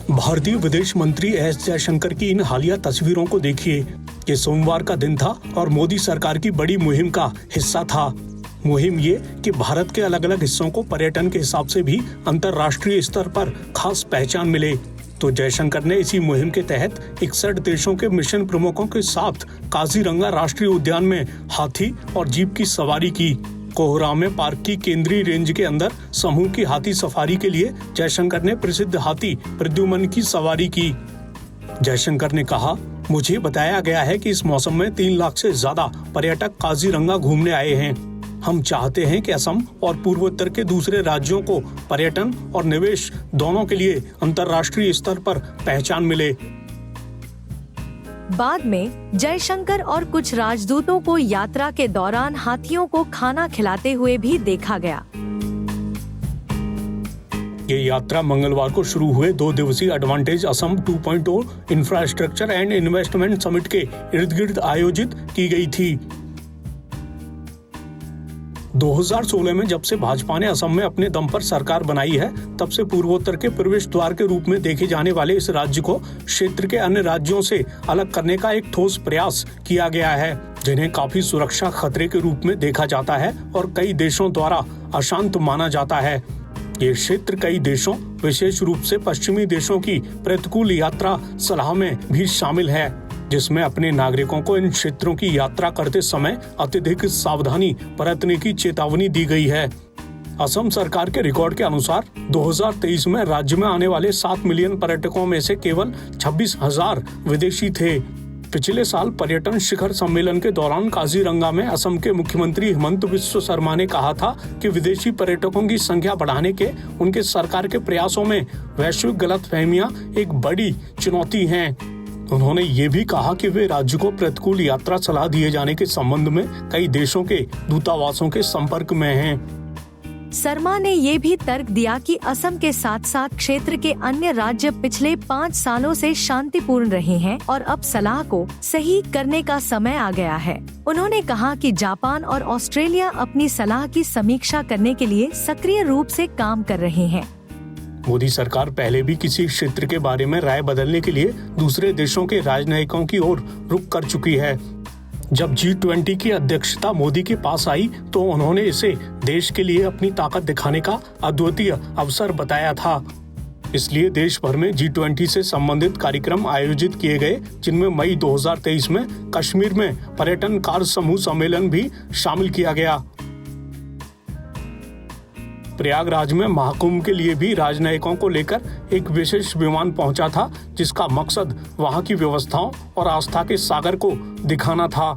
भारतीय विदेश मंत्री एस जयशंकर की इन हालिया तस्वीरों को देखिए। ये सोमवार का दिन था और मोदी सरकार की बड़ी मुहिम का हिस्सा था। मुहिम ये कि भारत के अलग अलग हिस्सों को पर्यटन के हिसाब से भी अंतर्राष्ट्रीय स्तर पर खास पहचान मिले। तो जयशंकर ने इसी मुहिम के तहत 61 देशों के मिशन प्रमुखों के साथ काजीरंगा राष्ट्रीय उद्यान में हाथी और जीप की सवारी की। कोहरामे पार्क की केंद्रीय रेंज के अंदर समूह की हाथी सफारी के लिए जयशंकर ने प्रसिद्ध हाथी प्रद्युम्न की सवारी की। जयशंकर ने कहा, मुझे बताया गया है कि इस मौसम में 3 लाख से ज्यादा पर्यटक काजीरंगा घूमने आए हैं। हम चाहते हैं कि असम और पूर्वोत्तर के दूसरे राज्यों को पर्यटन और निवेश दोनों के लिए अंतर्राष्ट्रीय स्तर पर पहचान मिले। बाद में जयशंकर और कुछ राजदूतों को यात्रा के दौरान हाथियों को खाना खिलाते हुए भी देखा गया। ये यात्रा मंगलवार को शुरू हुए 2 दिवसीय advantage Assam 2.0 infrastructure and investment summit के इर्द गिर्द आयोजित की गई थी। 2016 में जब से भाजपा ने असम में अपने दम पर सरकार बनाई है, तब से पूर्वोत्तर के प्रवेश द्वार के रूप में देखे जाने वाले इस राज्य को क्षेत्र के अन्य राज्यों से अलग करने का एक ठोस प्रयास किया गया है, जिन्हें काफी सुरक्षा खतरे के रूप में देखा जाता है और कई देशों द्वारा अशांत माना जाता है। ये क्षेत्र कई देशों, विशेष रूप से पश्चिमी देशों की प्रतिकूल यात्रा सलाह में भी शामिल है, जिसमें अपने नागरिकों को इन क्षेत्रों की यात्रा करते समय अत्यधिक सावधानी बरतने की चेतावनी दी गई है। असम सरकार के रिकॉर्ड के अनुसार 2023 में राज्य में आने वाले 7 मिलियन पर्यटकों में से केवल 26,000 विदेशी थे। पिछले साल पर्यटन शिखर सम्मेलन के दौरान काजीरंगा में असम के मुख्यमंत्री हिमंत बिस्वा शर्मा ने कहा था कि विदेशी पर्यटकों की संख्या बढ़ाने के उनके सरकार के प्रयासों में वैश्विक गलतफहमियां एक बड़ी चुनौती हैं। उन्होंने ये भी कहा कि वे राज्य को प्रतिकूल यात्रा सलाह दिए जाने के संबंध में कई देशों के दूतावासों के संपर्क में हैं। शर्मा ने ये भी तर्क दिया कि असम के साथ साथ क्षेत्र के अन्य राज्य पिछले 5 सालों से शांतिपूर्ण रहे हैं और अब सलाह को सही करने का समय आ गया है। उन्होंने कहा कि जापान और ऑस्ट्रेलिया अपनी सलाह की समीक्षा करने के लिए सक्रिय रूप से काम कर रहे हैं। मोदी सरकार पहले भी किसी क्षेत्र के बारे में राय बदलने के लिए दूसरे देशों के राजनयिकों की ओर रुख कर चुकी है। जब G20 की अध्यक्षता मोदी के पास आई तो उन्होंने इसे देश के लिए अपनी ताकत दिखाने का अद्वितीय अवसर बताया था। इसलिए देश भर में G20 से संबंधित कार्यक्रम आयोजित किए गए, जिनमें मई 2023 में कश्मीर में पर्यटन कार्य समूह सम्मेलन भी शामिल किया गया। प्रयागराज में महाकुंभ के लिए भी राजनयिकों को लेकर एक विशेष विमान पहुंचा था, जिसका मकसद वहां की व्यवस्थाओं और आस्था के सागर को दिखाना था।